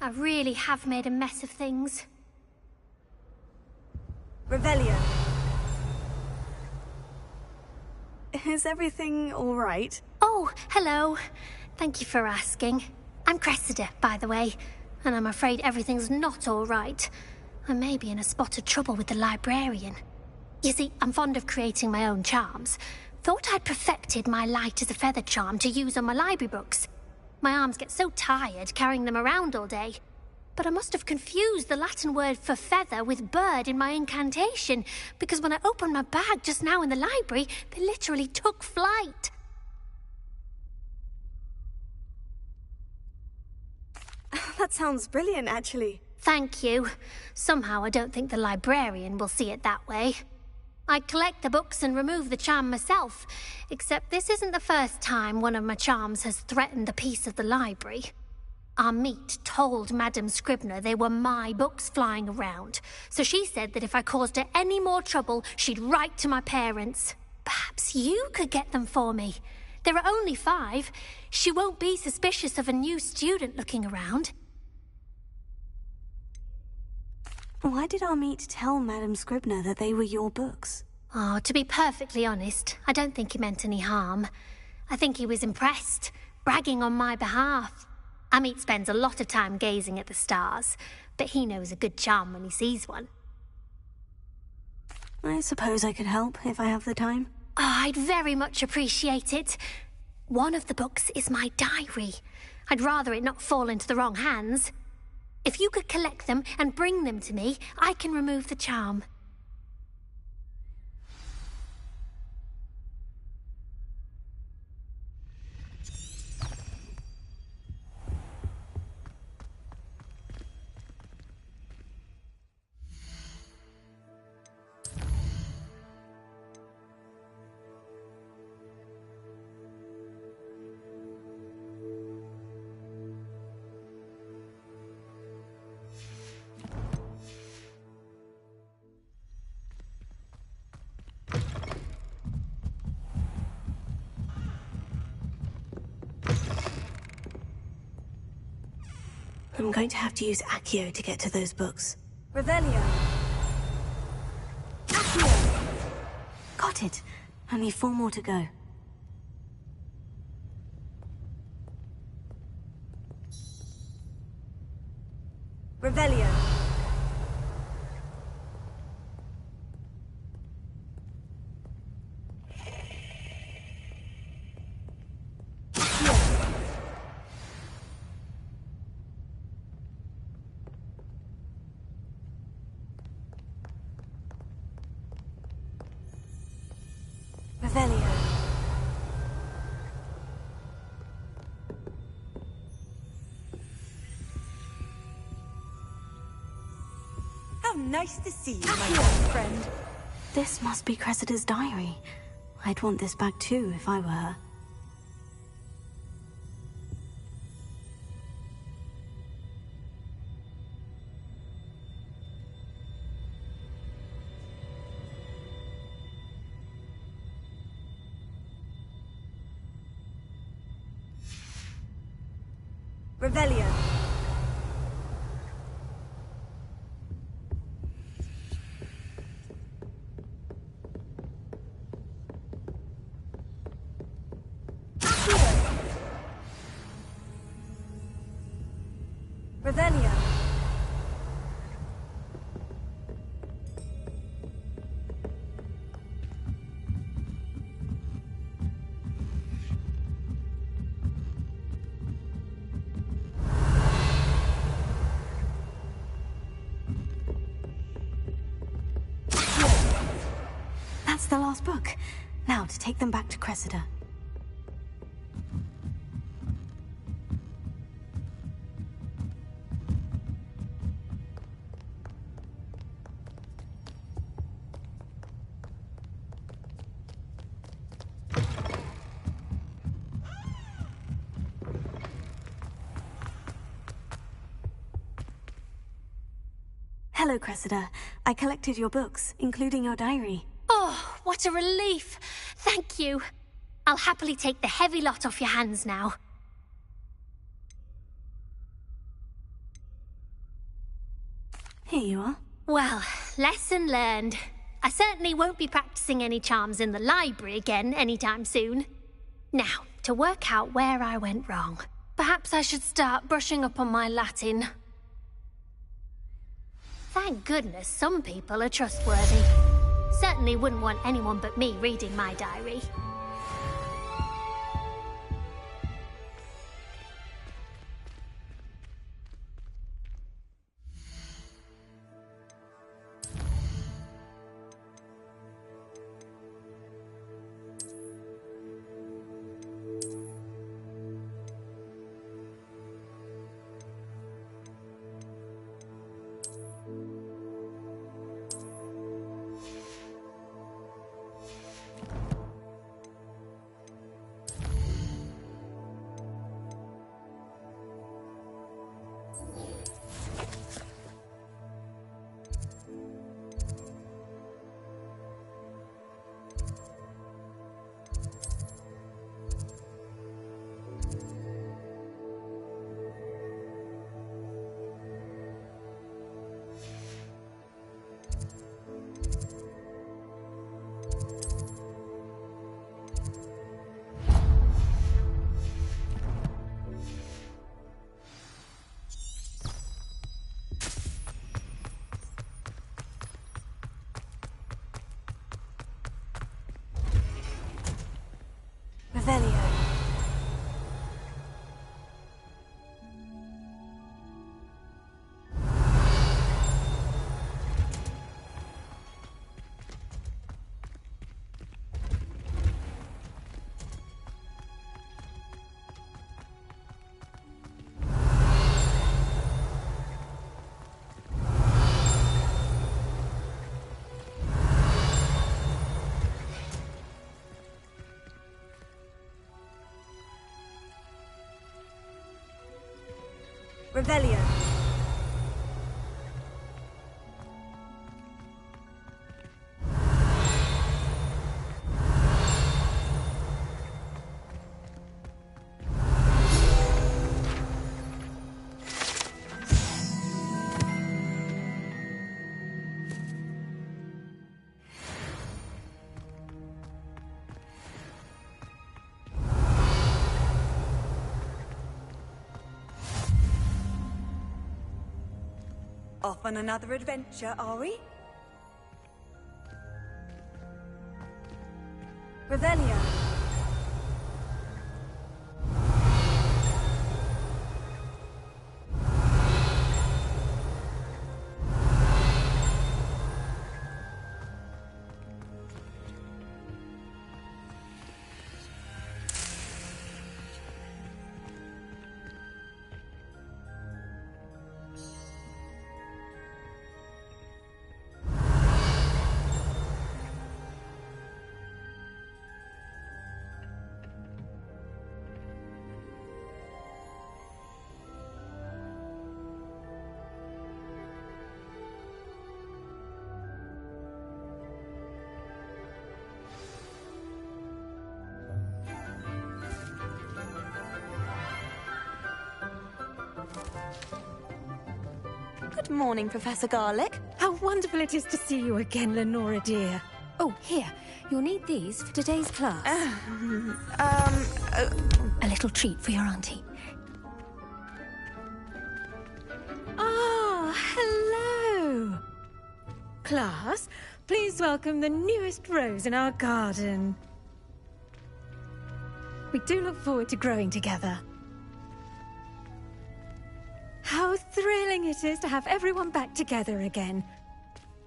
I really have made a mess of things. Revelio. Is everything all right? Oh, hello. Thank you for asking. I'm Cressida, by the way, and I'm afraid everything's not all right. I may be in a spot of trouble with the librarian. You see, I'm fond of creating my own charms. Thought I'd perfected my light as a feather charm to use on my library books. My arms get so tired carrying them around all day. But I must have confused the Latin word for feather with bird in my incantation, because when I opened my bag just now in the library, they literally took flight. That sounds brilliant, actually. Thank you. Somehow I don't think the librarian will see it that way. I collect the books and remove the charm myself, except this isn't the first time one of my charms has threatened the peace of the library. Our meet told Madame Scribner they were my books flying around, so she said that if I caused her any more trouble, she'd write to my parents. Perhaps you could get them for me. There are only 5. She won't be suspicious of a new student looking around. Why did our meet tell Madame Scribner that they were your books? Oh, to be perfectly honest, I don't think he meant any harm. I think he was impressed, bragging on my behalf. Amit spends a lot of time gazing at the stars, but he knows a good charm when he sees one. I suppose I could help if I have the time. Oh, I'd very much appreciate it. One of the books is my diary. I'd rather it not fall into the wrong hands. If you could collect them and bring them to me, I can remove the charm. I'm going to have to use Accio to get to those books. Revelio. Accio! Got it. Only 4 more to go. Revelio. Revelio. How nice to see you, my young friend. This must be Cressida's diary. I'd want this back too if I were her. Revelio. Revelio. That's the last book. Now to take them back to Cressida. Hello, Cressida. I collected your books, including your diary. Oh, what a relief. Thank you. I'll happily take the heavy lot off your hands now. Here you are. Well, lesson learned. I certainly won't be practicing any charms in the library again anytime soon. Now, to work out where I went wrong. Perhaps I should start brushing up on my Latin. Thank goodness some people are trustworthy. Certainly wouldn't want anyone but me reading my diary. Revelio. Revelio. Off on another adventure, are we? Revelio. Good morning, Professor Garlick. How wonderful it is to see you again, Lenora dear. Oh, here. You'll need these for today's class. A little treat for your auntie. Ah, hello. Class, please welcome the newest rose in our garden. We do look forward to growing together. How thrilling it is to have everyone back together again.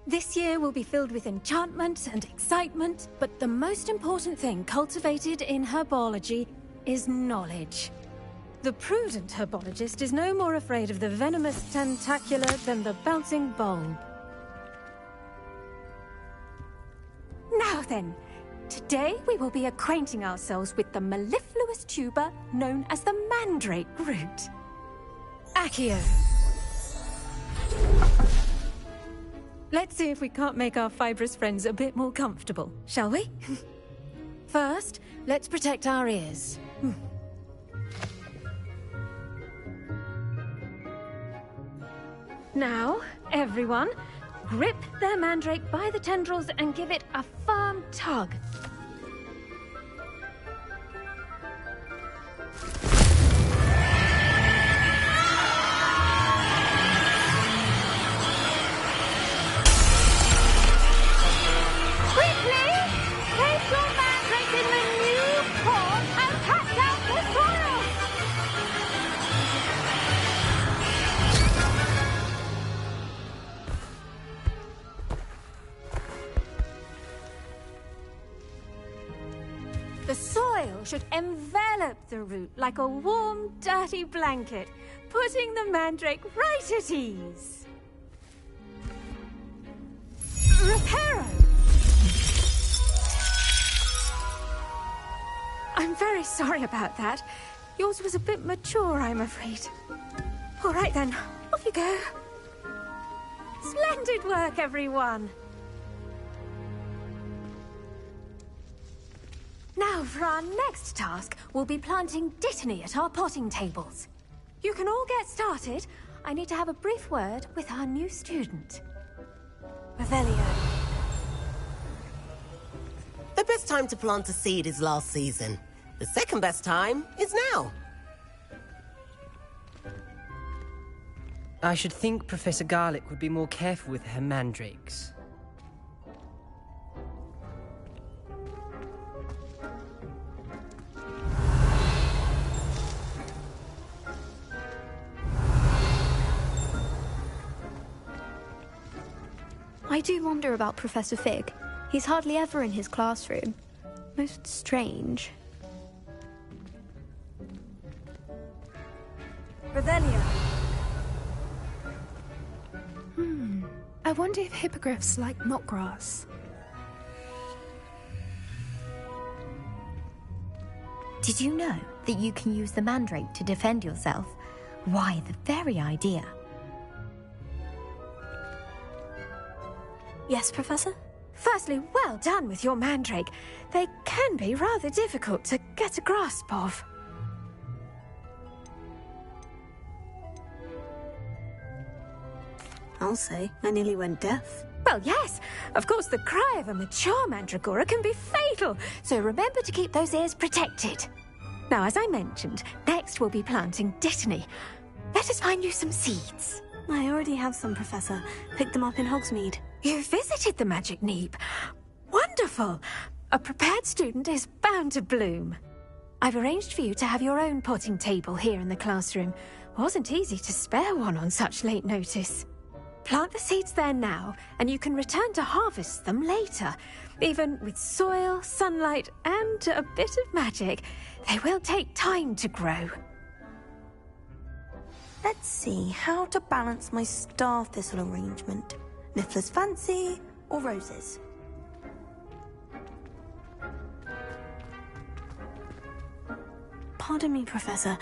This year will be filled with enchantment and excitement, but the most important thing cultivated in herbology is knowledge. The prudent herbologist is no more afraid of the venomous tentacula than the bouncing bulb. Now then, today we will be acquainting ourselves with the mellifluous tuber known as the mandrake root. Accio. Let's see if we can't make our fibrous friends a bit more comfortable, shall we? First, let's protect our ears. Now, everyone. Grip their mandrake by the tendrils and give it a firm tug. Quickly! Place your mandrake in the new pot and cut out the soil! The soil should envelop the root like a warm, dirty blanket, putting the mandrake right at ease. Reparo! I'm very sorry about that. Yours was a bit mature, I'm afraid. All right then, off you go. Splendid work, everyone! Now, for our next task, we'll be planting Dittany at our potting tables. You can all get started. I need to have a brief word with our new student. Revelio. The best time to plant a seed is last season. The second best time is now. I should think Professor Garlick would be more careful with her mandrakes. I do wonder about Professor Fig. He's hardly ever in his classroom. Most strange. Revelio. I wonder if hippogriffs like knotgrass. Did you know that you can use the mandrake to defend yourself? Why, the very idea. Yes, Professor? Firstly, well done with your mandrake. They can be rather difficult to get a grasp of. I'll say, I nearly went deaf. Well, yes. Of course, the cry of a mature mandragora can be fatal, so remember to keep those ears protected. Now, as I mentioned, next we'll be planting Dittany. Let us find you some seeds. I already have some, Professor. Picked them up in Hogsmeade. You visited the Magic Neep. Wonderful! A prepared student is bound to bloom. I've arranged for you to have your own potting table here in the classroom. Wasn't easy to spare one on such late notice. Plant the seeds there now, and you can return to harvest them later. Even with soil, sunlight, and a bit of magic, they will take time to grow. Let's see how to balance my star thistle arrangement. Niffler's fancy or roses? Pardon me, Professor.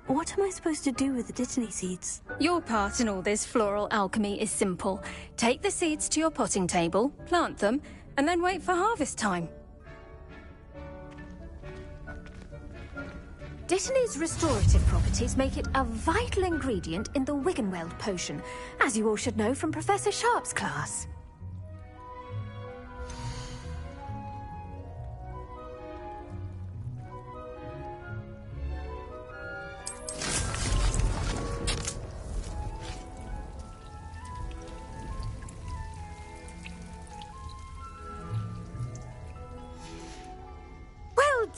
What am I supposed to do with the Dittany seeds? Your part in all this floral alchemy is simple. Take the seeds to your potting table, plant them, and then wait for harvest time. Dittany's restorative properties make it a vital ingredient in the Wiggenweld potion, as you all should know from Professor Sharp's class.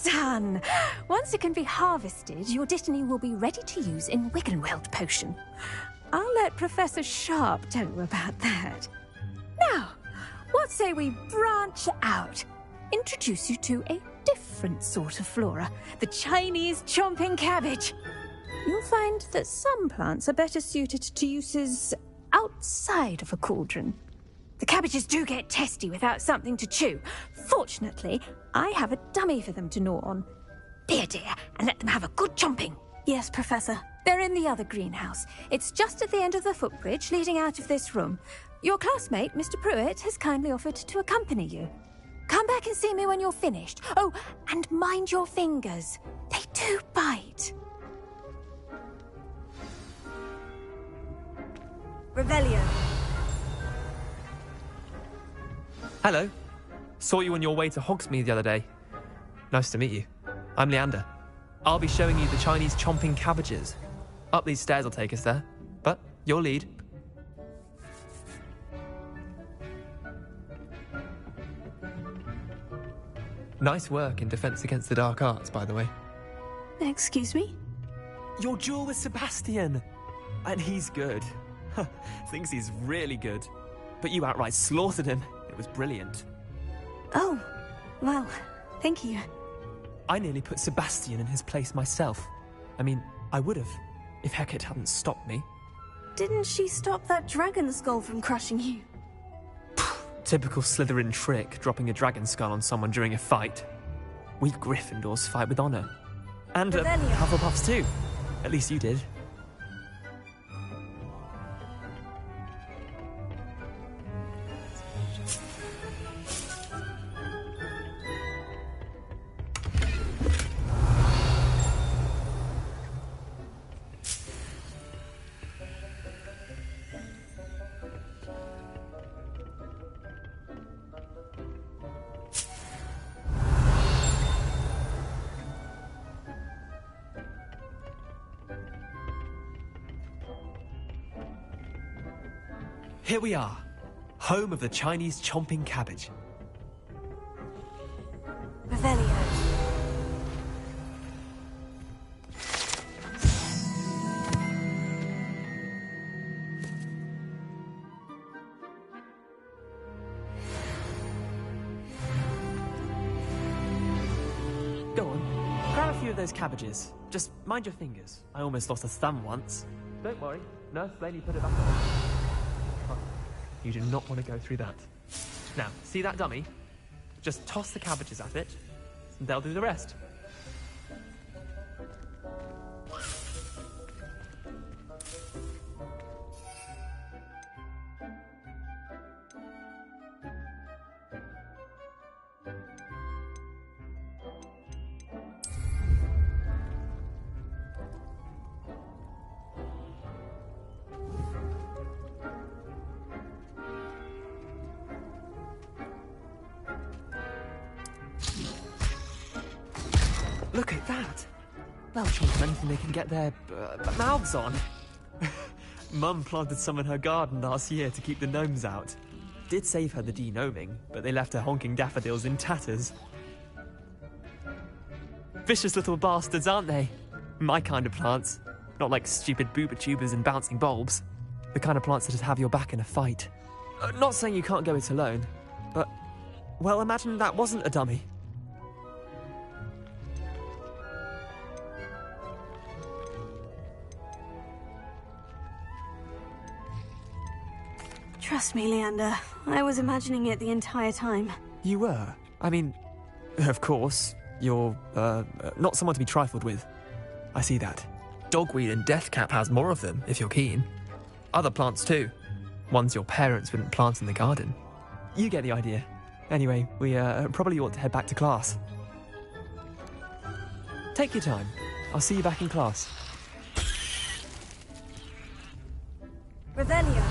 Done! Once it can be harvested, your Dittany will be ready to use in Wiggenweld potion. I'll let Professor Sharp tell you about that. Now, what say we branch out? Introduce you to a different sort of flora, the Chinese chomping cabbage. You'll find that some plants are better suited to uses outside of a cauldron. The cabbages do get testy without something to chew. Fortunately, I have a dummy for them to gnaw on. Be a dear and let them have a good chomping. Yes, Professor. They're in the other greenhouse. It's just at the end of the footbridge leading out of this room. Your classmate, Mr. Pruitt, has kindly offered to accompany you. Come back and see me when you're finished. Oh, and mind your fingers. They do bite. Revelio. Hello. Saw you on your way to Hogsmeade the other day. Nice to meet you. I'm Leander. I'll be showing you the Chinese chomping cabbages. Up these stairs will take us there, but your lead. Nice work in Defense Against the Dark Arts, by the way. Excuse me? Your duel with Sebastian! And he's good. Thinks he's really good. But you outright slaughtered him. It was brilliant. Oh, well, thank you. I nearly put Sebastian in his place myself. I mean, I would have, if Hecate hadn't stopped me. Didn't she stop that dragon skull from crushing you? Typical Slytherin trick, dropping a dragon skull on someone during a fight. We Gryffindors fight with honor. And Hufflepuffs too. At least you did. Here we are, home of the Chinese chomping cabbage. Revelio. Go on, grab a few of those cabbages. Just mind your fingers. I almost lost a thumb once. Don't worry, Nurse Blaney put it back on. Oh, you do not want to go through that. Now, see that dummy? Just toss the cabbages at it, and they'll do the rest. Look at that! They'll chomp anything they can get their mouths on. Mum planted some in her garden last year to keep the gnomes out. Did save her the de-gnoming, but they left her honking daffodils in tatters. Vicious little bastards, aren't they? My kind of plants. Not like stupid booba tubers and bouncing bulbs. The kind of plants that just have your back in a fight. Not saying you can't go it alone, but... well, imagine that wasn't a dummy. Trust me, Leander. I was imagining it the entire time. You were? I mean, of course, you're, not someone to be trifled with. I see that. Dogweed and deathcap has more of them, if you're keen. Other plants too. Ones your parents wouldn't plant in the garden. You get the idea. Anyway, we, probably ought to head back to class. Take your time. I'll see you back in class. Revelio.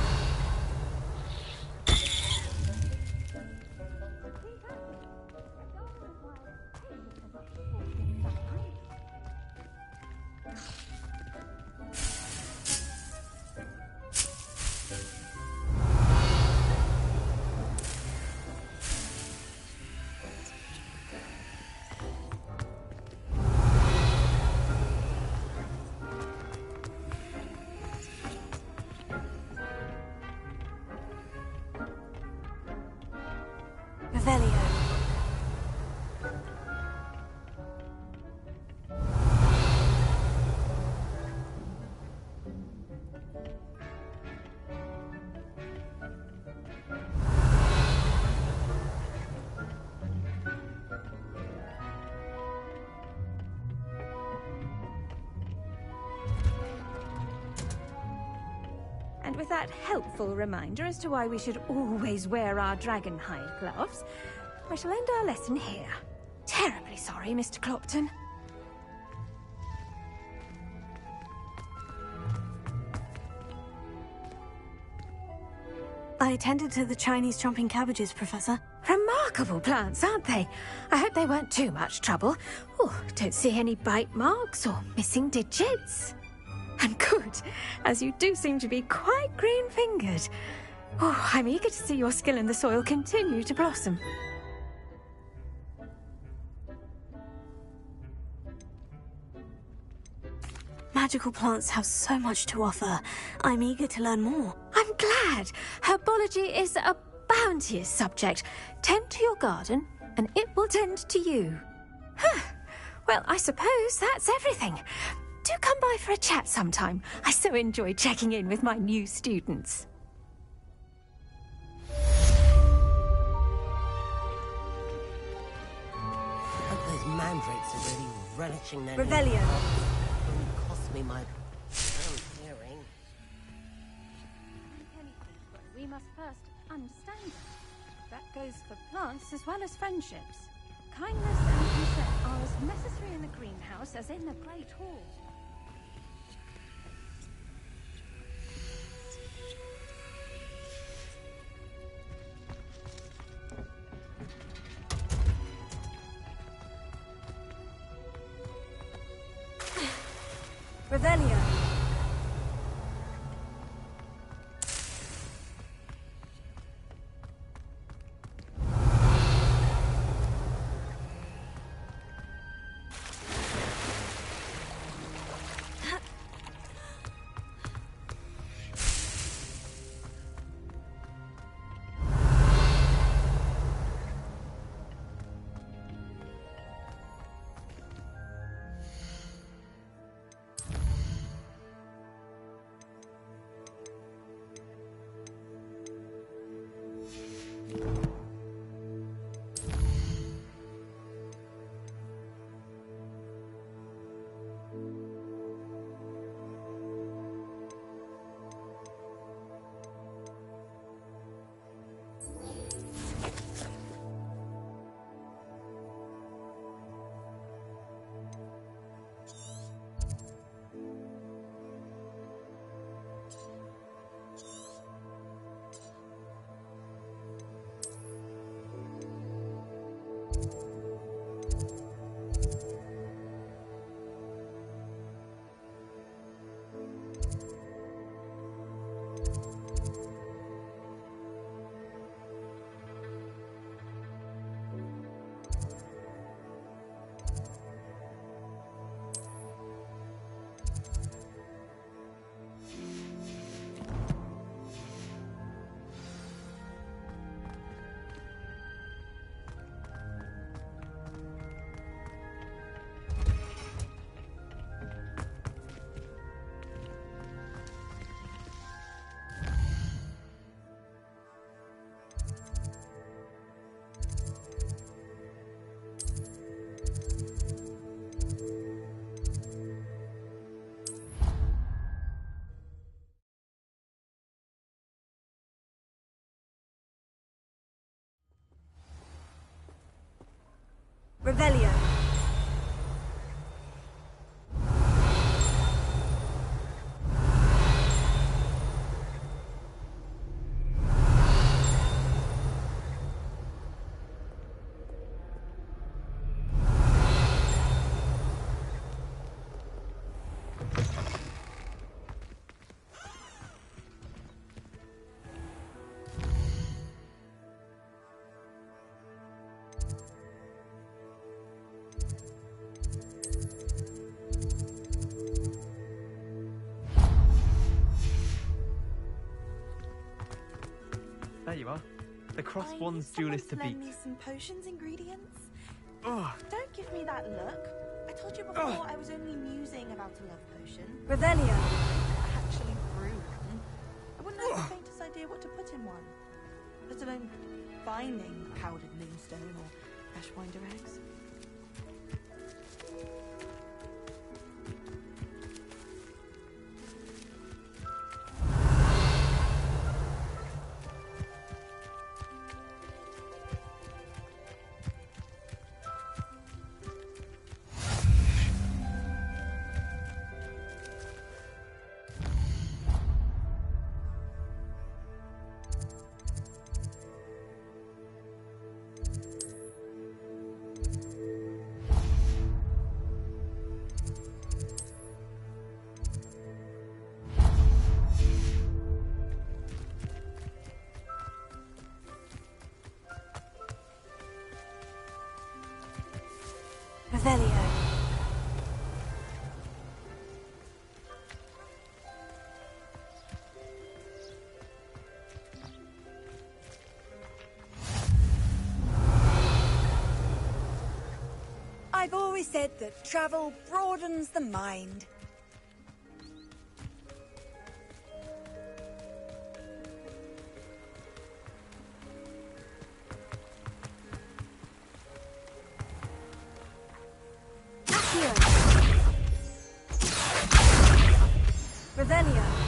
And with that helpful reminder as to why we should always wear our dragon hide gloves, I shall end our lesson here. Terribly sorry, Mr. Clopton. I attended to the Chinese chomping cabbages, Professor. remarkable plants, aren't they? I hope they weren't too much trouble. Oh, don't see any bite marks or missing digits. And good, as you do seem to be quite green-fingered. Oh, I'm eager to see your skill in the soil continue to blossom. Magical plants have so much to offer. I'm eager to learn more. I'm glad. Herbology is a bounteous subject. Tend to your garden, and it will tend to you. Huh. Well, I suppose that's everything. Do come by for a chat sometime. I so enjoy checking in with my new students. I hope those mandrakes are really relishing their Revelio. Only cost me my hearing. We must first understand them. That goes for plants as well as friendships. Kindness and consent are as necessary in the greenhouse as in the Great Hall. Revelio. Revelio. There you are. The Crosswands duelist to beat. Lend me some potions ingredients? Oh. Don't give me that look. I told you before I was only musing about a love potion. Revelio. I actually brew one. I wouldn't have the faintest idea what to put in one, let alone finding powdered moonstone or ashwinder eggs. always said that travel broadens the mind. Revelio.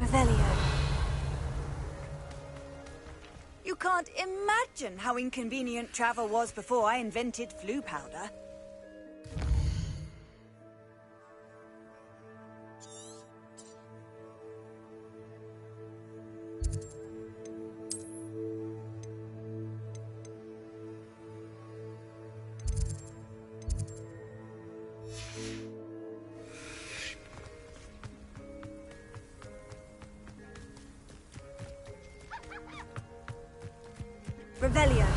Revelio. You can't imagine how inconvenient travel was before I invented flu powder. Revelio.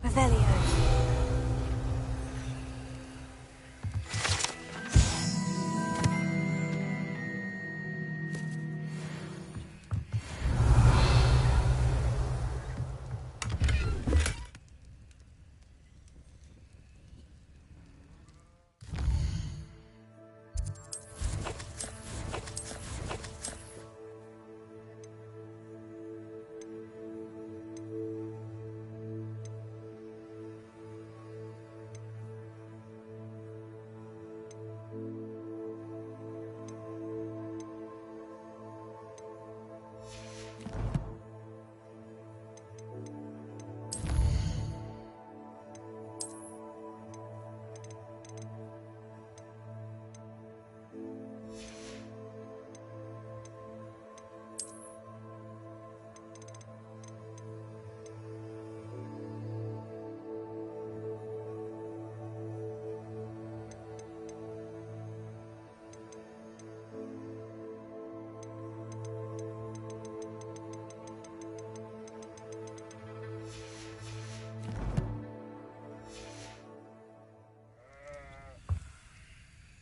Revelio.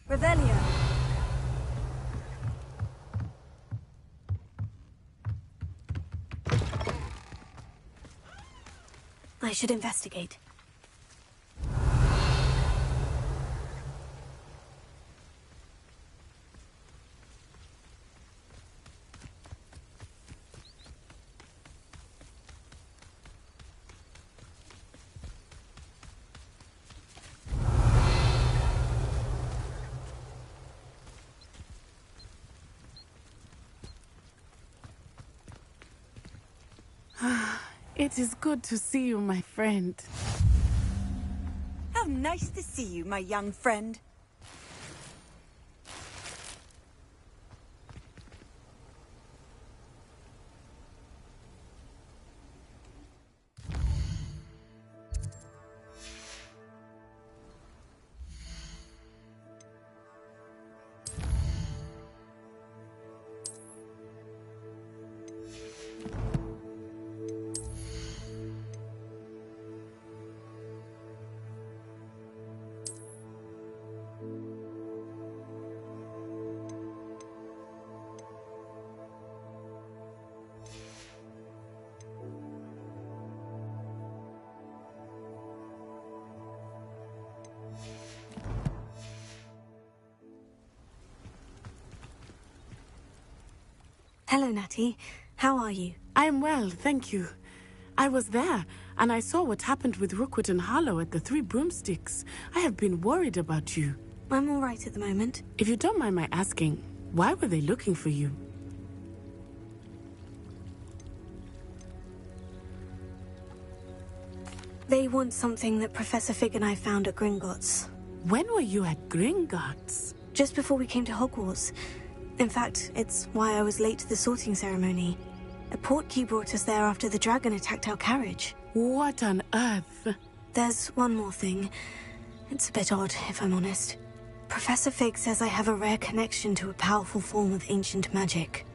Revelio. I should investigate. It is good to see you, my friend. How nice to see you, my young friend. Hello, Natty. How are you? I'm well, thank you. I was there, and I saw what happened with Rookwood and Harlow at the Three Broomsticks. I have been worried about you. I'm all right at the moment. If you don't mind my asking, why were they looking for you? They want something that Professor Fig and I found at Gringotts. When were you at Gringotts? Just before we came to Hogwarts. In fact, it's why I was late to the sorting ceremony. A portkey brought us there after the dragon attacked our carriage. What on earth? There's one more thing. It's a bit odd, if I'm honest. Professor Fig says I have a rare connection to a powerful form of ancient magic.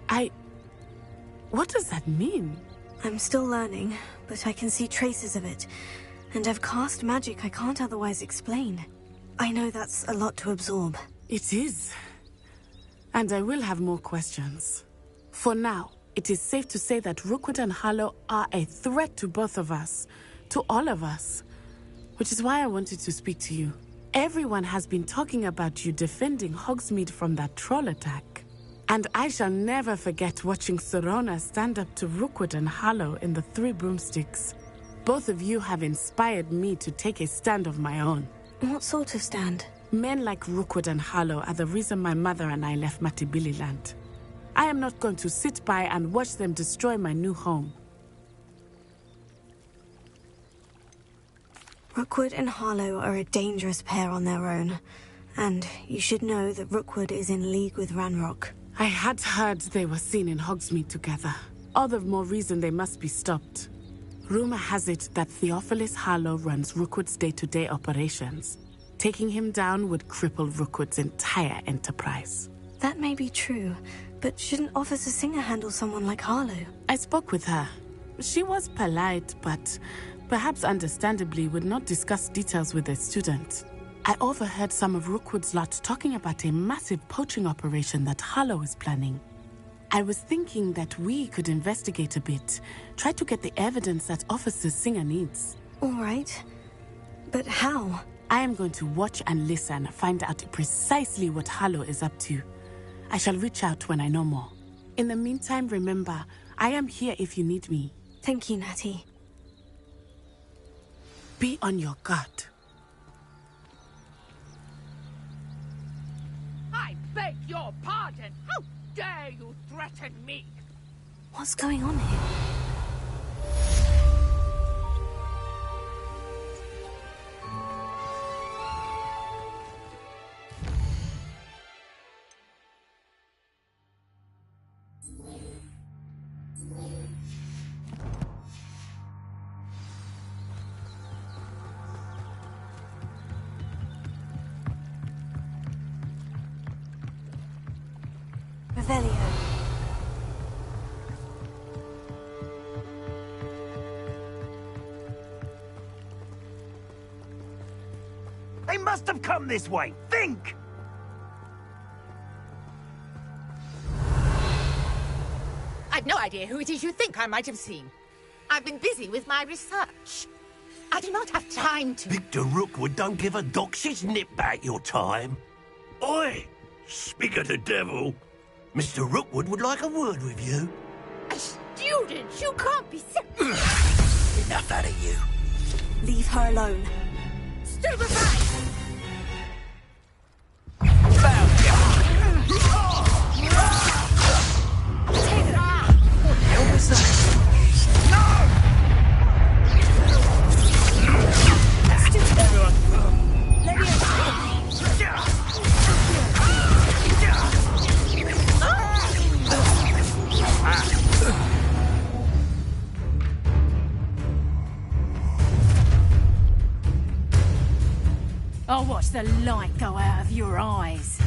What does that mean? I'm still learning, but I can see traces of it. And I've cast magic I can't otherwise explain. I know that's a lot to absorb. It is. And I will have more questions. For now, it is safe to say that Rookwood and Harlow are a threat to both of us. To all of us. Which is why I wanted to speak to you. Everyone has been talking about you defending Hogsmeade from that troll attack. And I shall never forget watching Serona stand up to Rookwood and Harlow in the Three Broomsticks. Both of you have inspired me to take a stand of my own. What sort of stand? Men like Rookwood and Harlow are the reason my mother and I left Matibililand. I am not going to sit by and watch them destroy my new home. Rookwood and Harlow are a dangerous pair on their own. And you should know that Rookwood is in league with Ranrock. I had heard they were seen in Hogsmeade together. All the more reason they must be stopped. Rumor has it that Theophilus Harlow runs Rookwood's day-to-day operations. Taking him down would cripple Rookwood's entire enterprise. That may be true, but shouldn't Officer Singer handle someone like Harlow? I spoke with her. She was polite, but perhaps understandably would not discuss details with a student. I overheard some of Rookwood's lot talking about a massive poaching operation that Harlow is planning. I was thinking that we could investigate a bit, try to get the evidence that Officer Singer needs. All right. But how? I am going to watch and listen, find out precisely what Harlow is up to. I shall reach out when I know more. In the meantime, remember, I am here if you need me. Thank you, Natty. Be on your guard. I beg your pardon. How dare you threaten me? What's going on here? Revelio. They must have come this way. Think! I've no idea who it is you think I might have seen. I've been busy with my research. I do not have time to... Victor Rookwood don't give a doxy's nip back your time. Oi! Speak of the devil. Mr. Rookwood would like a word with you. A student? You can't be serious. Enough out of you. Leave her alone. Stupefy! I'll watch the light go out of your eyes.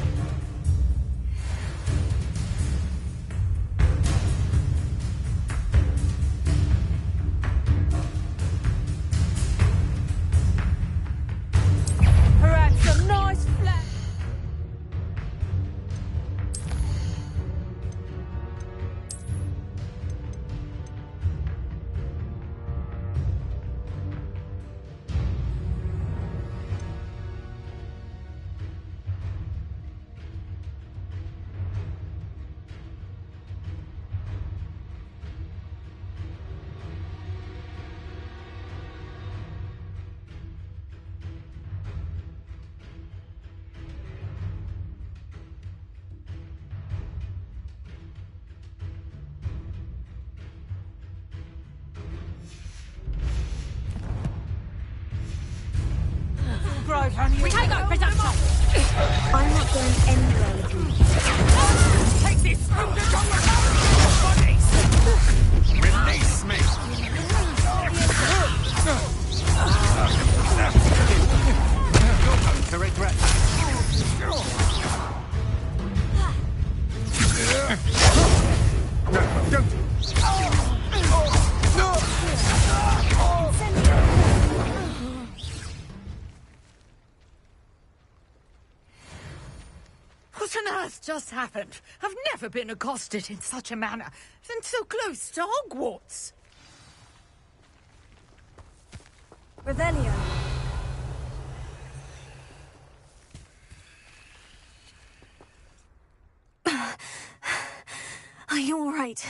Perhaps some nice flat. eyes on you. We take our presumption. I'm not going anywhere with you. Take this from the bodies. Release me. You're going to regret that. No, don't. What on earth just happened? I've never been accosted in such a manner, and so close to Hogwarts. Revelio. Are you all right?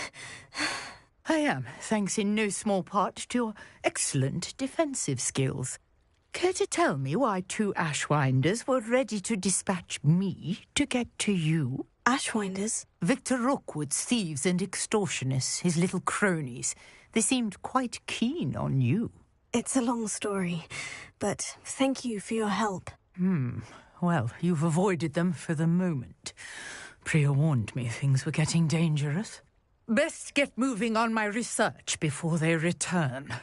I am, thanks in no small part to your excellent defensive skills. Care to tell me why 2 Ashwinders were ready to dispatch me to get to you? Ashwinders? Victor Rookwood's thieves and extortionists, his little cronies. They seemed quite keen on you. It's a long story, but thank you for your help. Well, you've avoided them for the moment. Priya warned me things were getting dangerous. Best get moving on my research before they return.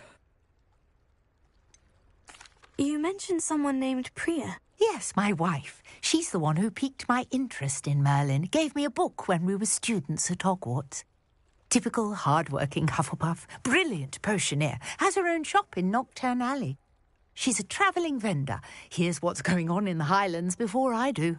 You mentioned someone named Priya. Yes, my wife. She's the one who piqued my interest in Merlin. Gave me a book when we were students at Hogwarts. Typical hard-working Hufflepuff, brilliant potioneer, has her own shop in Knockturn Alley. She's a travelling vendor. Hears what's going on in the Highlands before I do.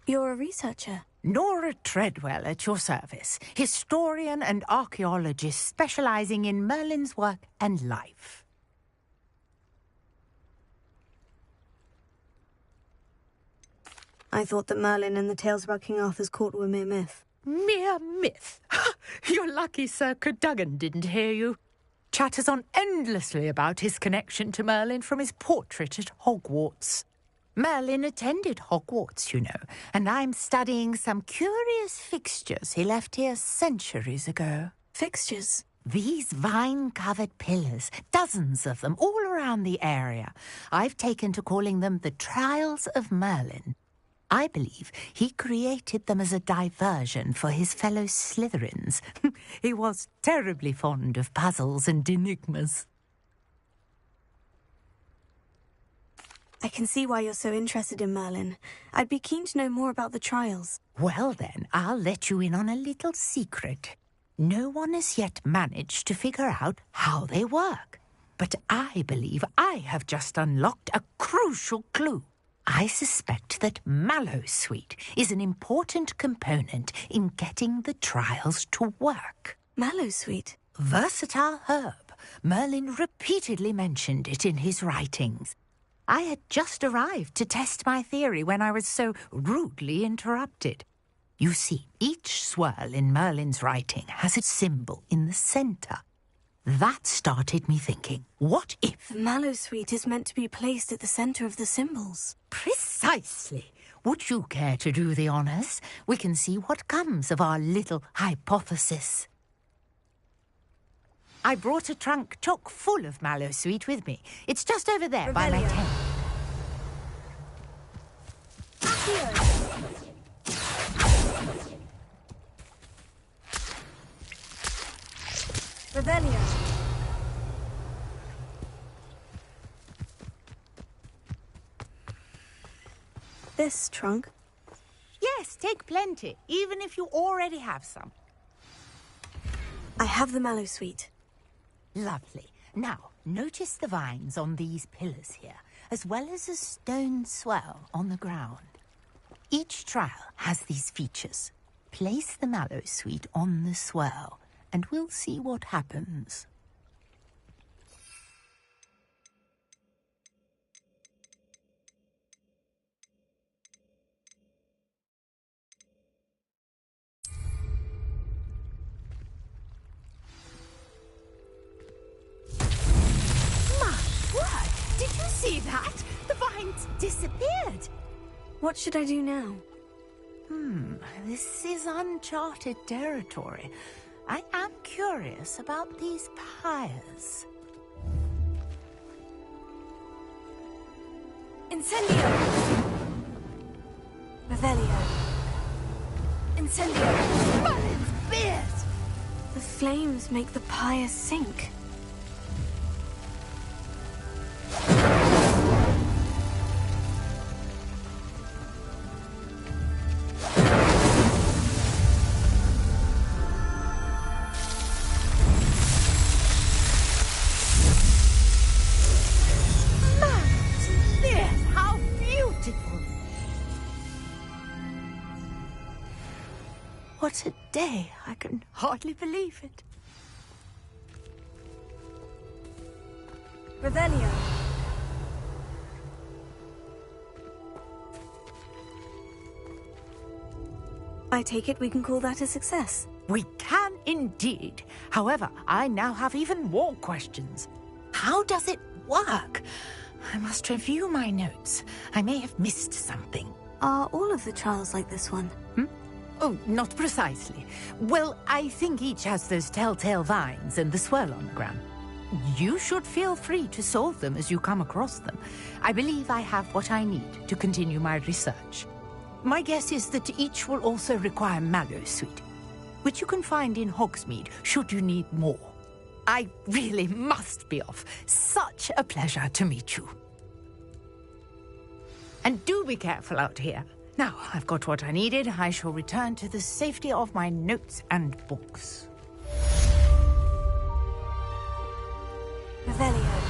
You're a researcher? Nora Treadwell at your service. Historian and archaeologist specialising in Merlin's work and life. I thought that Merlin and the tales about King Arthur's court were mere myth. Mere myth? You're lucky Sir Cadogan didn't hear you. Chatters on endlessly about his connection to Merlin from his portrait at Hogwarts. Merlin attended Hogwarts, you know, and I'm studying some curious fixtures he left here centuries ago. Fixtures? These vine-covered pillars, dozens of them, all around the area. I've taken to calling them the Trials of Merlin. I believe he created them as a diversion for his fellow Slytherins. He was terribly fond of puzzles and enigmas. I can see why you're so interested in Merlin. I'd be keen to know more about the trials. Well then, I'll let you in on a little secret. No one has yet managed to figure out how they work. But I believe I have just unlocked a crucial clue. I suspect that Mallowsweet is an important component in getting the trials to work. Mallowsweet? Versatile herb. Merlin repeatedly mentioned it in his writings. I had just arrived to test my theory when I was so rudely interrupted. You see, each swirl in Merlin's writing has a symbol in the centre. That started me thinking, what if... The Mallowsweet is meant to be placed at the centre of the symbols. Precisely. Would you care to do the honours? We can see what comes of our little hypothesis. I brought a trunk chock full of Mallowsweet with me. It's just over there by my tent. Revelio. This trunk? Yes, take plenty, even if you already have some. I have the Mallowsweet. Lovely. Now, notice the vines on these pillars here, as well as a stone swell on the ground. Each trial has these features. Place the Mallowsweet on the swell, and we'll see what happens. Did you see that? The vines disappeared. What should I do now? This is uncharted territory. I am curious about these pyres. Incendio! Revelio. Incendio! Balance beard! The flames make the pyre sink. What a day. I can hardly believe it. Revelio. I take it we can call that a success. We can indeed. However, I now have even more questions. How does it work? I must review my notes. I may have missed something. Are all of the trials like this one? Oh, not precisely. Well, I think each has those telltale vines and the swirlonogram. You should feel free to solve them as you come across them. I believe I have what I need to continue my research. My guess is that each will also require Mallowsweet, which you can find in Hogsmeade should you need more. I really must be off. Such a pleasure to meet you. And do be careful out here. Now, I've got what I needed. I shall return to the safety of my notes and books. Revelio.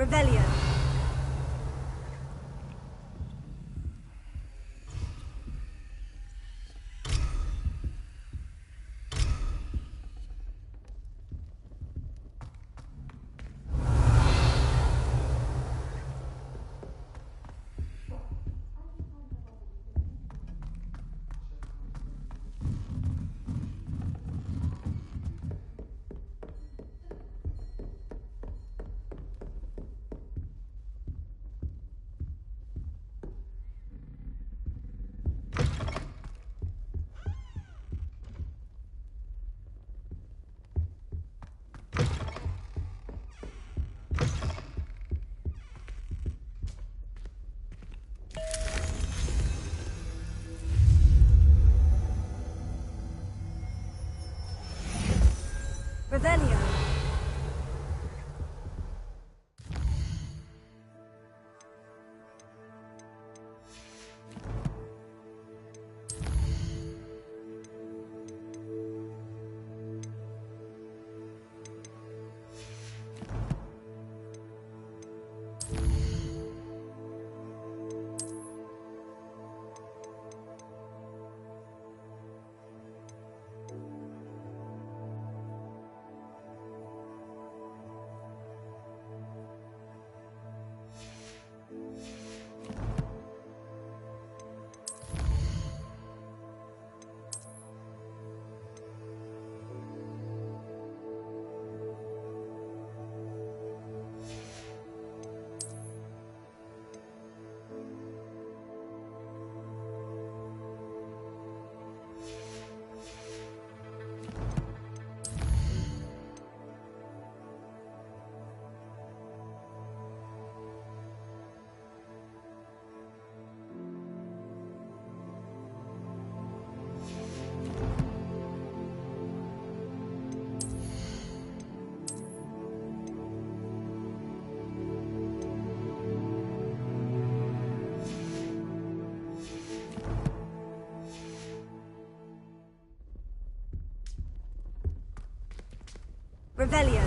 Revelio. Revelio. Revelio.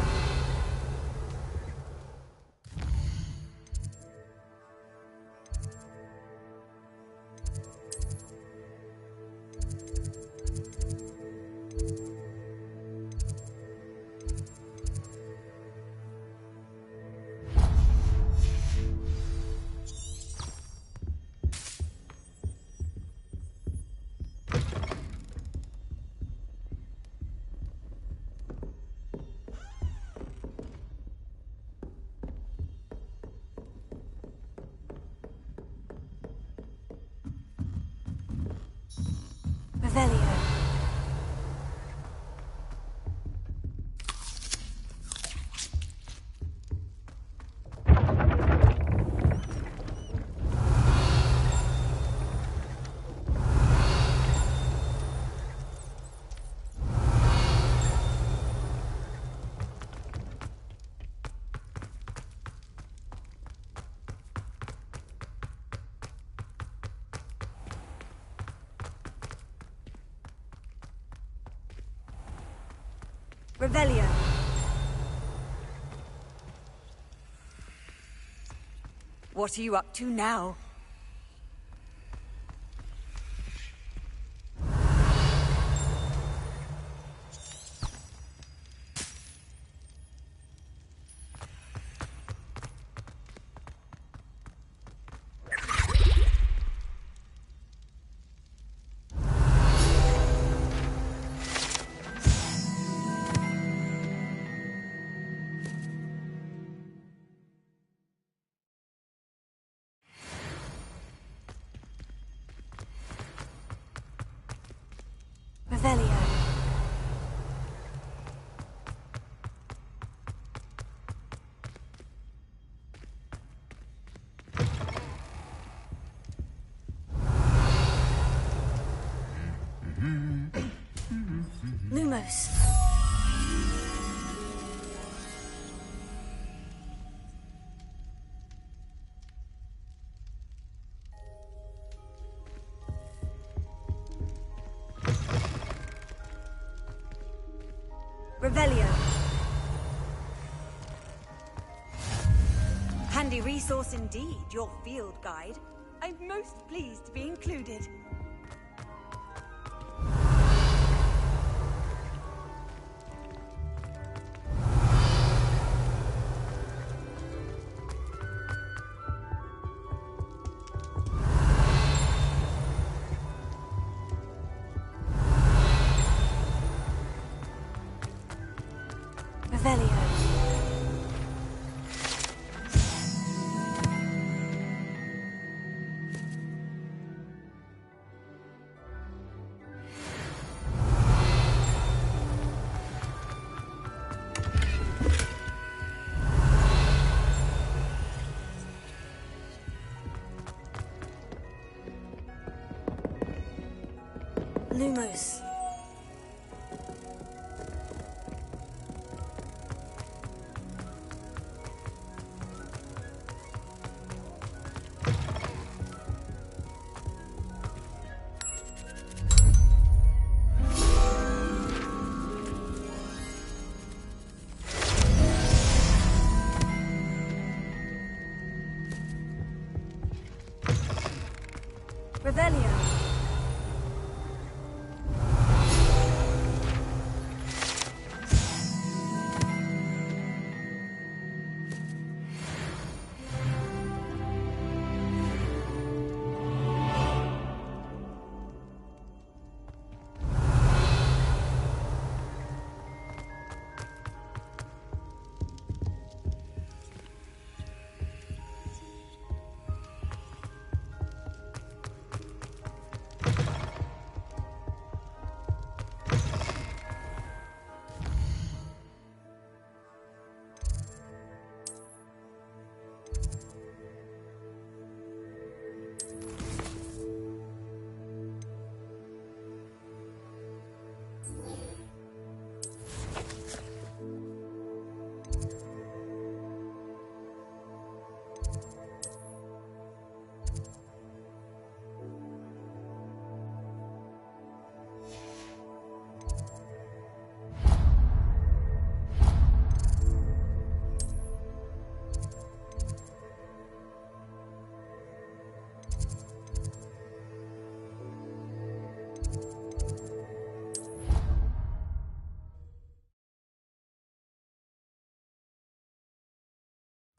Revelio. Revelio. What are you up to now? Revelio. Lumos. Revelio. Handy resource indeed, your field guide. I'm most pleased to be included. Revelio. Lumos. Revelio.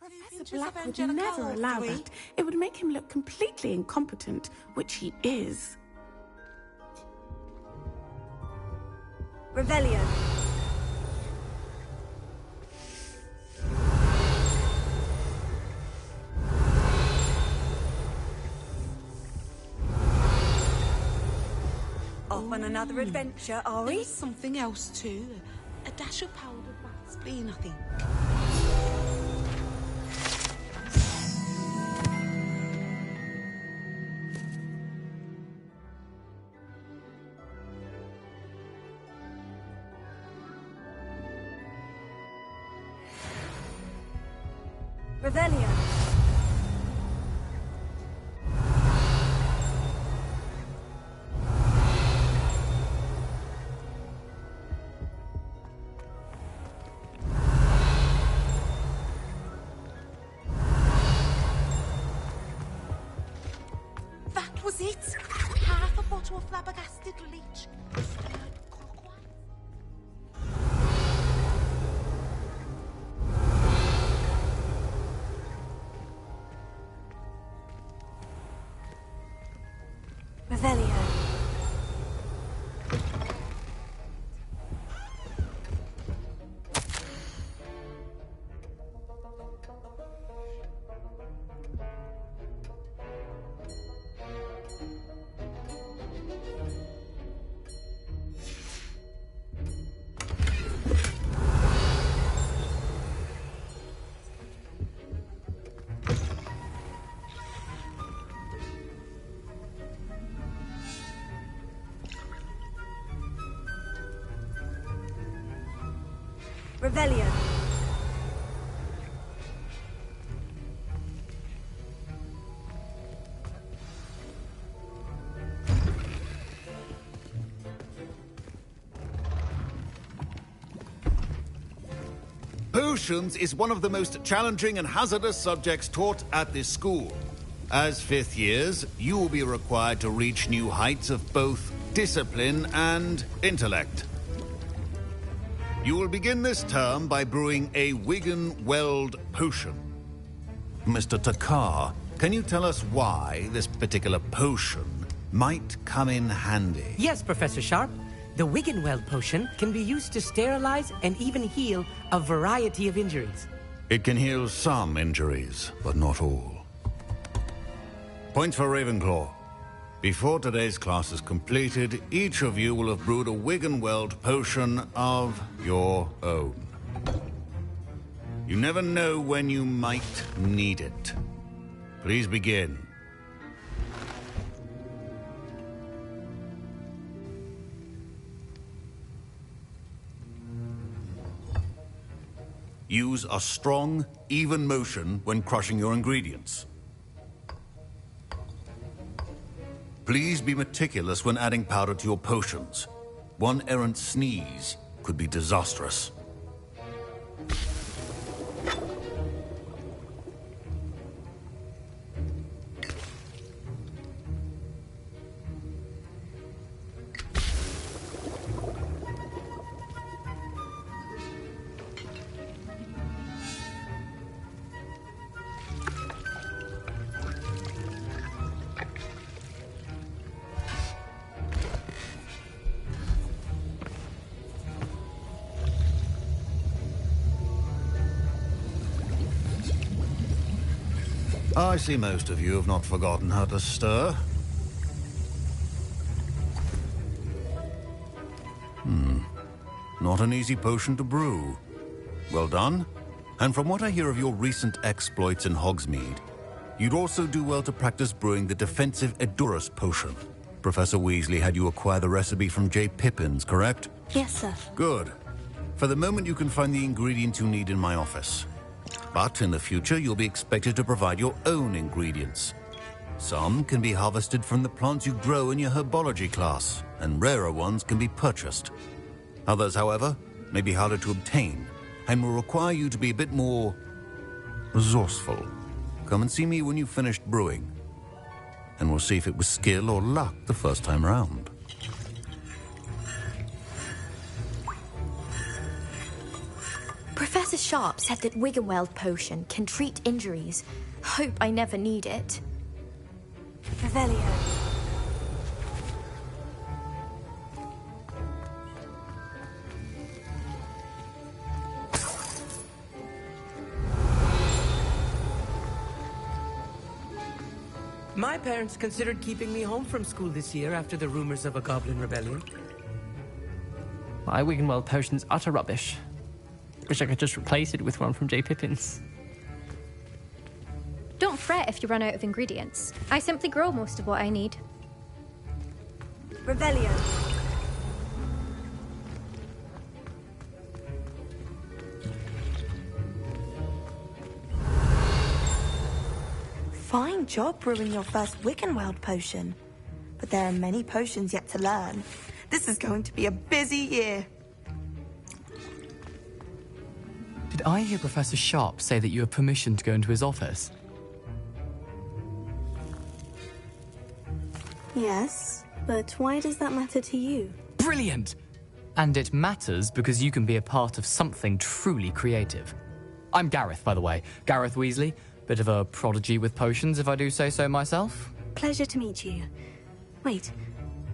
Professor Black would never allow that. It would make him look completely incompetent, which he is. Revelio. Off on another adventure, are we? There's something else too. A dash of powdered raspberry, I think. Revelio. That was it! Half a bottle of flabbergasted leech. Revelio. Revelio. Potions is one of the most challenging and hazardous subjects taught at this school. As fifth years, you will be required to reach new heights of both discipline and intellect. You will begin this term by brewing a Wigan-Weld potion. Mr. Takar, can you tell us why this particular potion might come in handy? Yes, Professor Sharp. The Wigan-Weld potion can be used to sterilize and even heal a variety of injuries. It can heal some injuries, but not all. Point for Ravenclaw. Before today's class is completed, each of you will have brewed a Wigan-Weld potion of your own. You never know when you might need it. Please begin. Use a strong, even motion when crushing your ingredients. Please be meticulous when adding powder to your potions. One errant sneeze could be disastrous. I see most of you have not forgotten how to stir. Not an easy potion to brew. Well done. And from what I hear of your recent exploits in Hogsmeade, you'd also do well to practice brewing the defensive Edurus potion. Professor Weasley had you acquire the recipe from J. Pippins, correct? Yes, sir. Good. For the moment, you can find the ingredients you need in my office. But in the future, you'll be expected to provide your own ingredients. Some can be harvested from the plants you grow in your herbology class, and rarer ones can be purchased. Others, however, may be harder to obtain, and will require you to be a bit more resourceful. Come and see me when you've finished brewing, and we'll see if it was skill or luck the first time round. Professor Sharp said that Wiggenweld potion can treat injuries. Hope I never need it. Revelio. My parents considered keeping me home from school this year after the rumors of a goblin rebellion. My Wiggenweld potion's utter rubbish. Wish I could just replace it with one from J. Pippin's. Don't fret if you run out of ingredients. I simply grow most of what I need. Revelio. Fine job brewing your first Wiggenweld potion. But there are many potions yet to learn. This is going to be a busy year. Did I hear Professor Sharp say that you have permission to go into his office? Yes, but why does that matter to you? Brilliant! And it matters because you can be a part of something truly creative. I'm Gareth, by the way. Gareth Weasley. Bit of a prodigy with potions, if I do say so myself. Pleasure to meet you. Wait,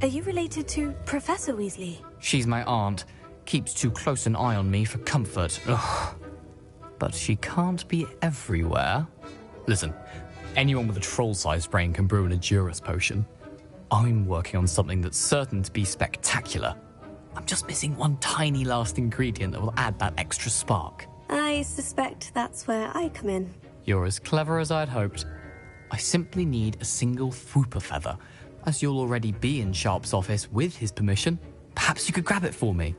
are you related to Professor Weasley? She's my aunt. Keeps too close an eye on me for comfort. Ugh. But she can't be everywhere. Listen, anyone with a troll-sized brain can brew an Adurus potion. I'm working on something that's certain to be spectacular. I'm just missing one tiny last ingredient that will add that extra spark. I suspect that's where I come in. You're as clever as I'd hoped. I simply need a single Fwooper feather. As you'll already be in Sharp's office with his permission, perhaps you could grab it for me.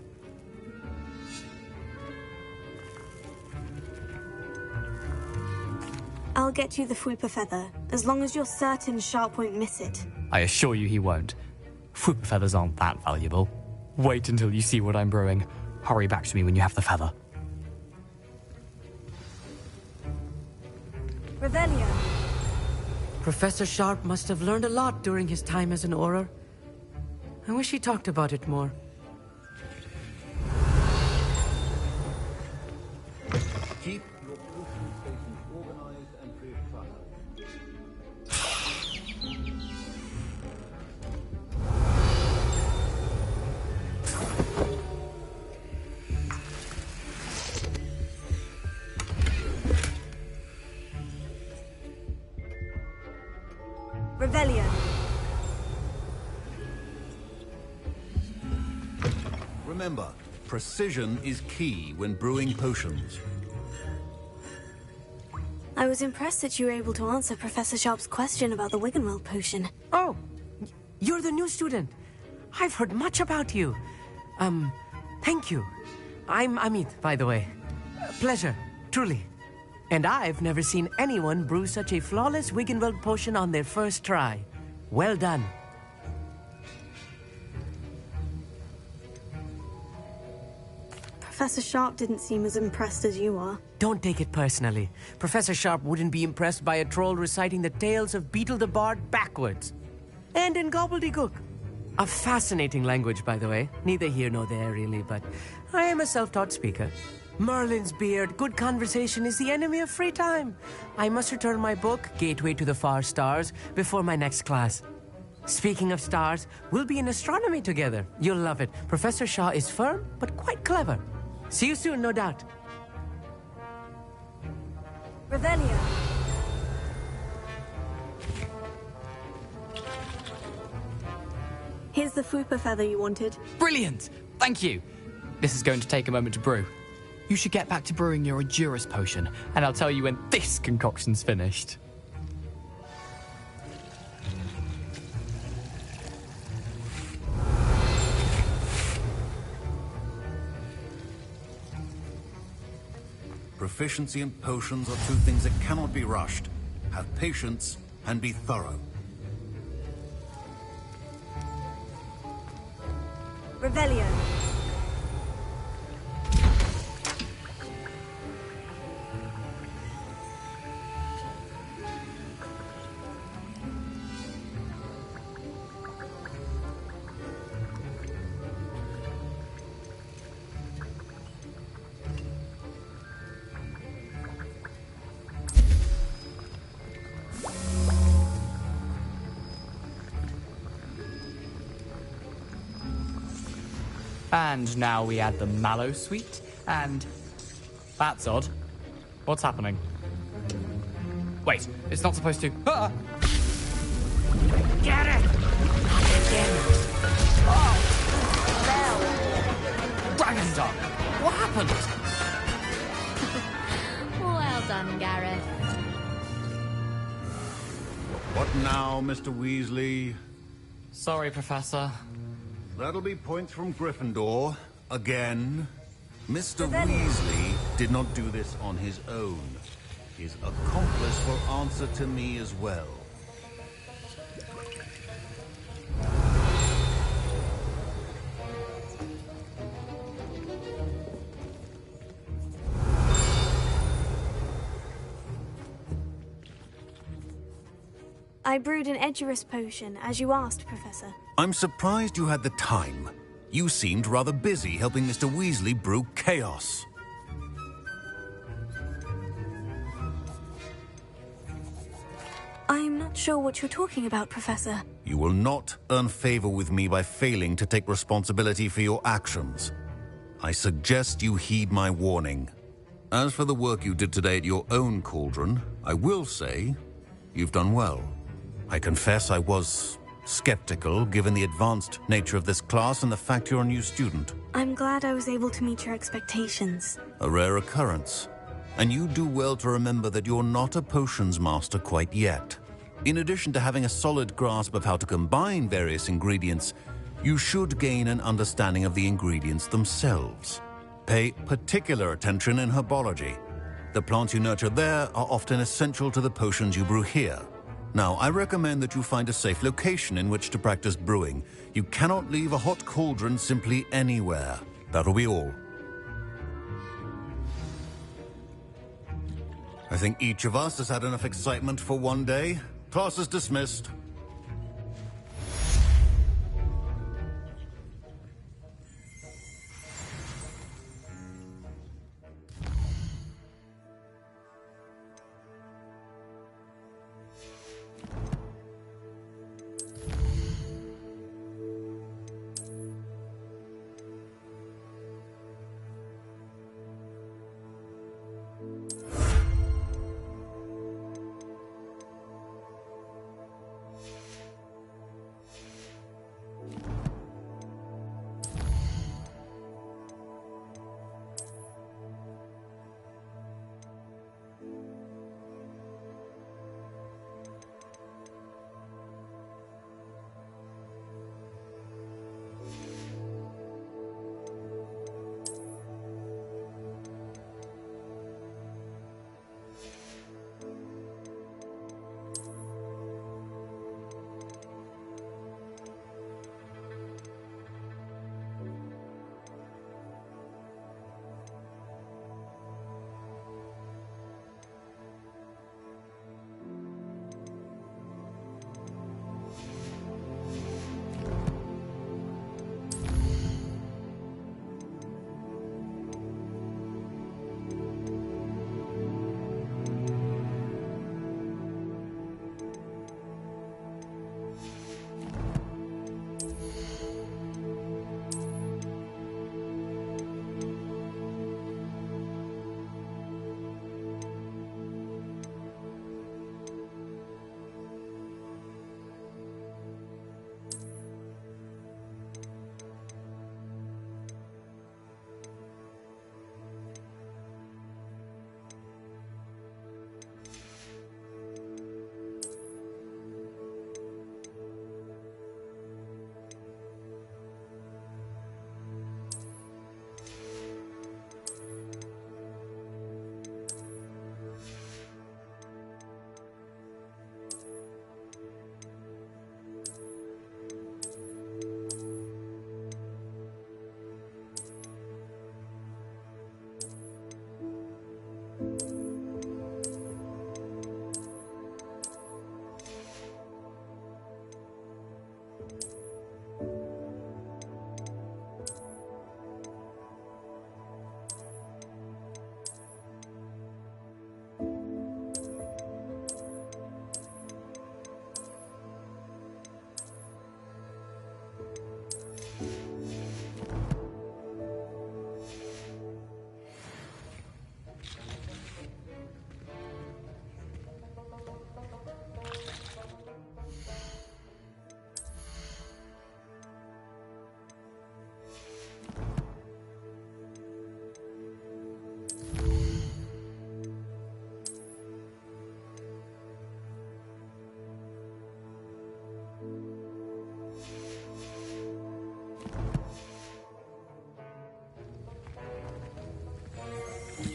I'll get you the Fwooper feather, as long as you're certain Sharp won't miss it. I assure you he won't. Fwooper feathers aren't that valuable. Wait until you see what I'm brewing. Hurry back to me when you have the feather. Revelio. Professor Sharp must have learned a lot during his time as an Auror. I wish he talked about it more. Keep your potion stations organized and free of clutter. Revelio. Remember, precision is key when brewing potions. I was impressed that you were able to answer Professor Sharp's question about the Wiggenweld potion. Oh, you're the new student. I've heard much about you. Thank you. I'm Amit, by the way. Pleasure, truly. And I've never seen anyone brew such a flawless Wiggenweld potion on their first try. Well done. Professor Sharp didn't seem as impressed as you are. Don't take it personally. Professor Sharp wouldn't be impressed by a troll reciting the tales of Beetle the Bard backwards. And in gobbledygook. A fascinating language, by the way. Neither here nor there, really, but I am a self-taught speaker. Merlin's beard, good conversation is the enemy of free time. I must return my book, Gateway to the Far Stars, before my next class. Speaking of stars, we'll be in astronomy together. You'll love it. Professor Shaw is firm, but quite clever. See you soon, no doubt. Revelio. Here's the Fwooper feather you wanted. Brilliant! Thank you. This is going to take a moment to brew. You should get back to brewing your Adurus potion, and I'll tell you when this concoction's finished. Proficiency in potions are two things that cannot be rushed. Have patience and be thorough. Revelio. And now we add the mallow sweet, and... That's odd. What's happening? Wait, it's not supposed to... Ah! Get it! Not again. Oh! Dragon's Dog! What happened? Well done, Gareth. What now, Mr. Weasley? Sorry, Professor. That'll be points from Gryffindor. Again. Mr. Weasley did not do this on his own. His accomplice will answer to me as well. I brewed an Edurus potion, as you asked, Professor. I'm surprised you had the time. You seemed rather busy helping Mr. Weasley brew chaos. I'm not sure what you're talking about, Professor. You will not earn favor with me by failing to take responsibility for your actions. I suggest you heed my warning. As for the work you did today at your own cauldron, I will say you've done well. I confess I was skeptical, given the advanced nature of this class and the fact you're a new student. I'm glad I was able to meet your expectations. A rare occurrence. And you do well to remember that you're not a potions master quite yet. In addition to having a solid grasp of how to combine various ingredients, you should gain an understanding of the ingredients themselves. Pay particular attention in herbology. The plants you nurture there are often essential to the potions you brew here. Now, I recommend that you find a safe location in which to practice brewing. You cannot leave a hot cauldron simply anywhere. That'll be all. I think each of us has had enough excitement for one day. Class is dismissed.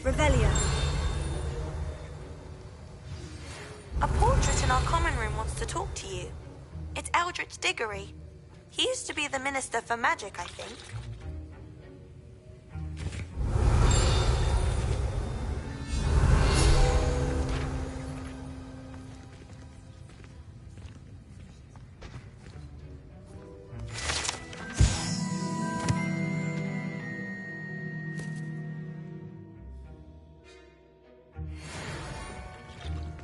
Revelio. A portrait in our common room wants to talk to you. It's Eldritch Diggory. He used to be the Minister for Magic, I think.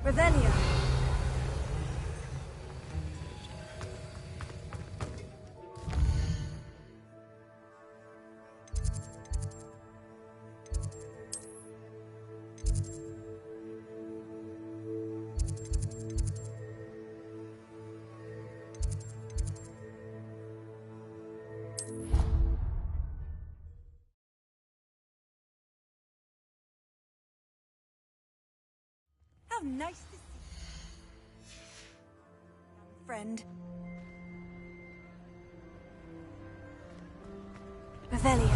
Revelio. How nice to see you, friend. Revelio.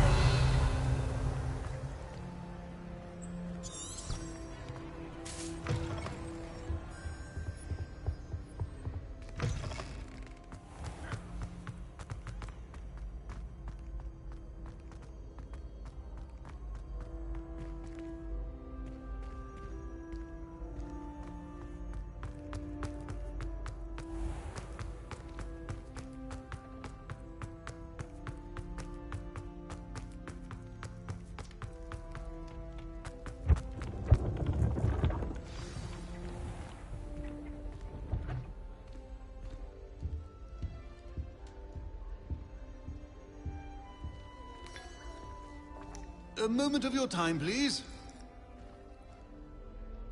A moment of your time, please.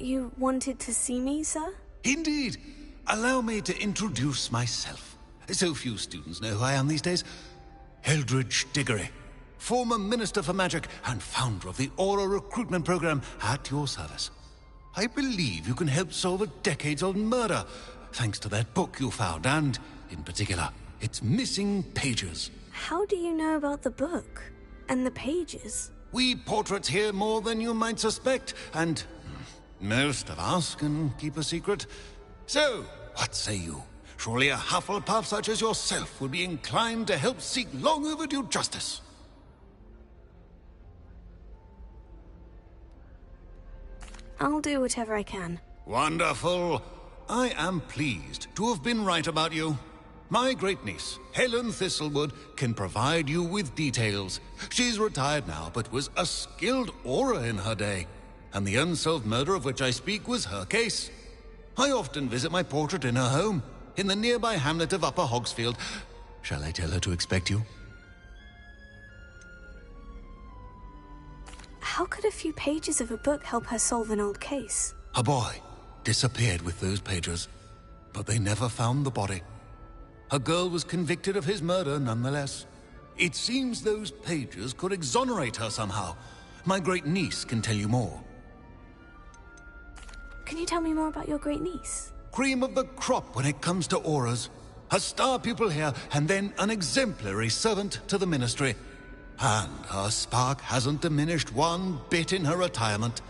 You wanted to see me, sir? Indeed. Allow me to introduce myself. So few students know who I am these days. Eldritch Diggory, former Minister for Magic and founder of the Aura Recruitment Program, at your service. I believe you can help solve a decades-old murder, thanks to that book you found, and, in particular, its missing pages. How do you know about the book? And the pages? We portraits hear more than you might suspect, and most of us can keep a secret. So, what say you? Surely a Hufflepuff such as yourself would be inclined to help seek long overdue justice. I'll do whatever I can. Wonderful. I am pleased to have been right about you. My great-niece, Helen Thistlewood, can provide you with details. She's retired now, but was a skilled aura in her day. And the unsolved murder of which I speak was her case. I often visit my portrait in her home, in the nearby hamlet of Upper Hogsfield. Shall I tell her to expect you? How could a few pages of a book help her solve an old case? A boy disappeared with those pages, but they never found the body. A girl was convicted of his murder nonetheless. It seems those pages could exonerate her somehow. My great-niece can tell you more. Can you tell me more about your great-niece? Cream of the crop when it comes to auras. A star pupil here, and then an exemplary servant to the ministry. And her spark hasn't diminished one bit in her retirement.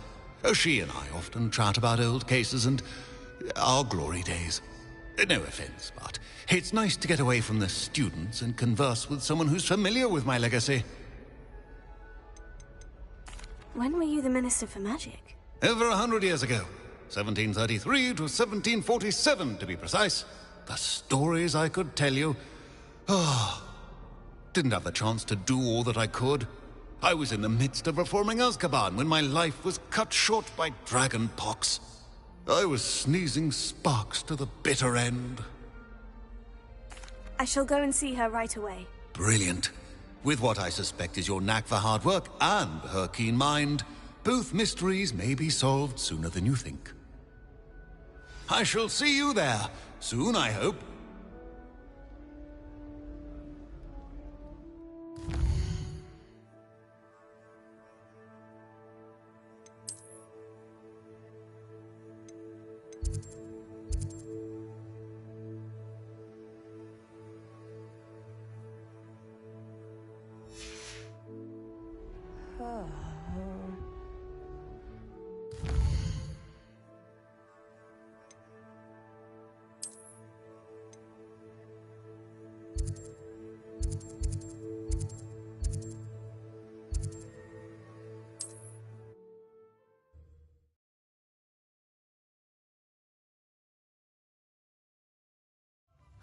She and I often chat about old cases and our glory days. No offense, but it's nice to get away from the students and converse with someone who's familiar with my legacy. When were you the Minister for Magic? Over 100 years ago. 1733 to 1747, to be precise. The stories I could tell you. Didn't have the chance to do all that I could. I was in the midst of reforming Azkaban when my life was cut short by dragon pox. I was sneezing sparks to the bitter end. I shall go and see her right away. Brilliant. With what I suspect is your knack for hard work and her keen mind, both mysteries may be solved sooner than you think. I shall see you there, soon I hope.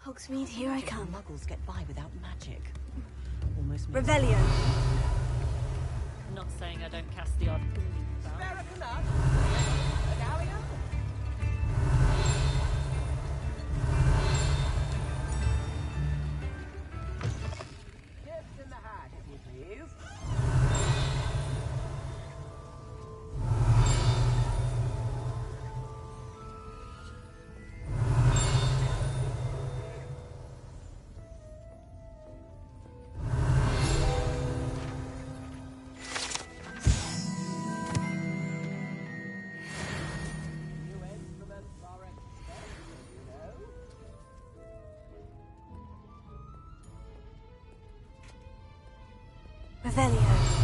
Hogsmeade, here I come. Muggles get by without magic. Almost makes Revelio. Not saying I don't cast the odd spell. Chips in the hat, if you please. Revelio.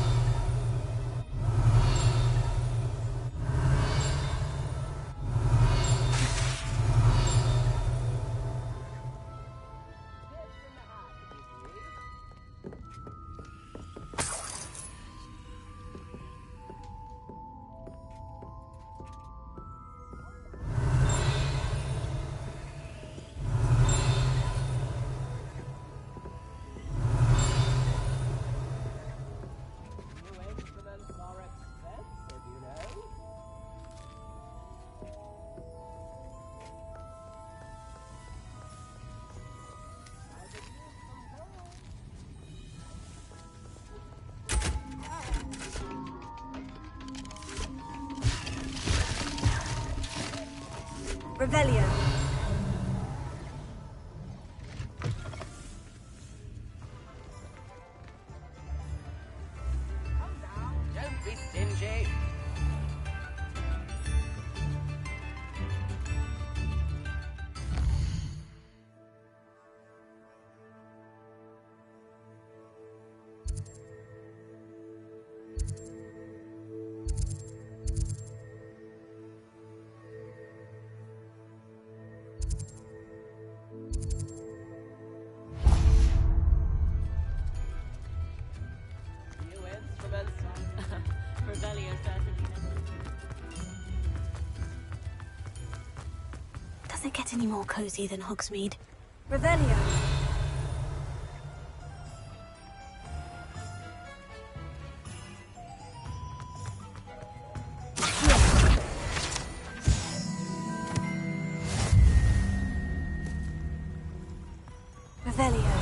Revelio. Don't be stingy. Revelio certainly knows. Does it get any more cozy than Hogsmeade? Revelio. Revelio.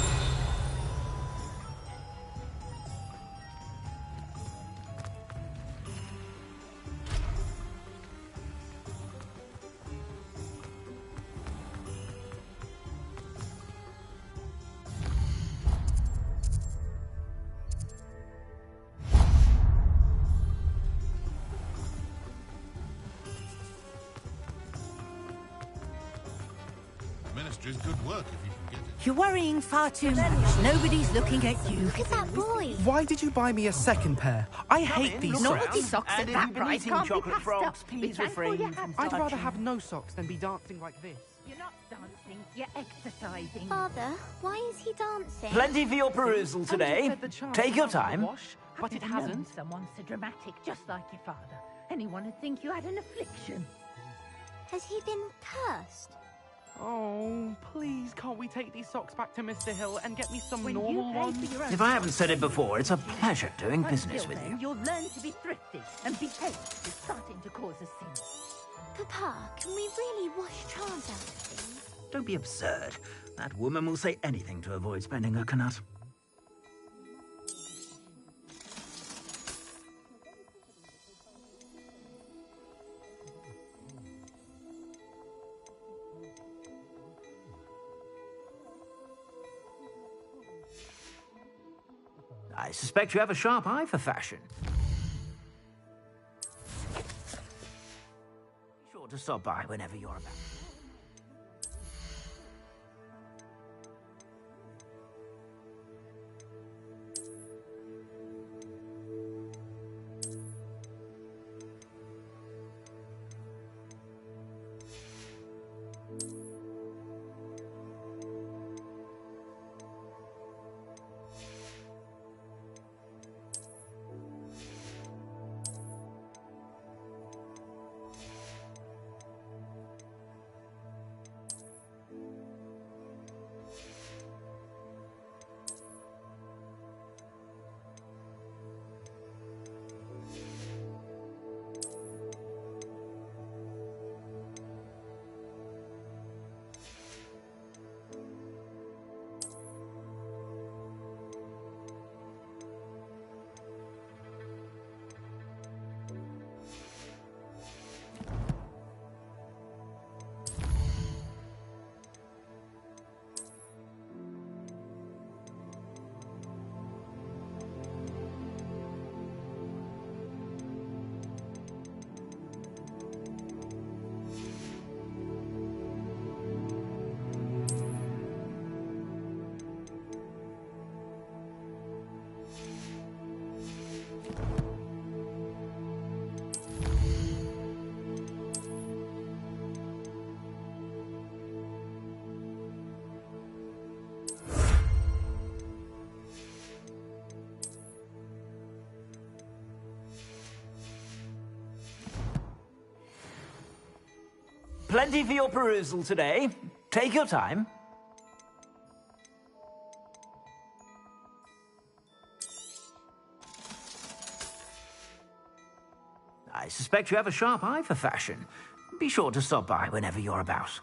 Ministry's good work if you can get it. You're worrying far too much. Nobody's looking at you. Look at that boy. Why did you buy me a second pair? I hate these socks. Naughty socks at that price can't be chocolate passed frogs, up. please Be thankful refrain you from have I'd rather have no socks than be dancing like this. You're not dancing, you're exercising. Father, why is he dancing? Plenty for your perusal today. Take your time. But it I've known hasn't. Someone so dramatic, just like your father. Anyone would think you had an affliction. Has he been cursed? Oh, please, can't we take these socks back to Mr. Hill and get me some When normal you pay ones? for your own If I haven't said it before, it's a pleasure doing Until business with then, you. You'll learn to be thrifty and behave. It's starting to cause a sin. Papa, can we really wash charms out of things? Don't be absurd. That woman will say anything to avoid spending her knut. I suspect you have a sharp eye for fashion. Be sure to stop by whenever you're about. Plenty for your perusal today. Take your time. I suspect you have a sharp eye for fashion. Be sure to stop by whenever you're about.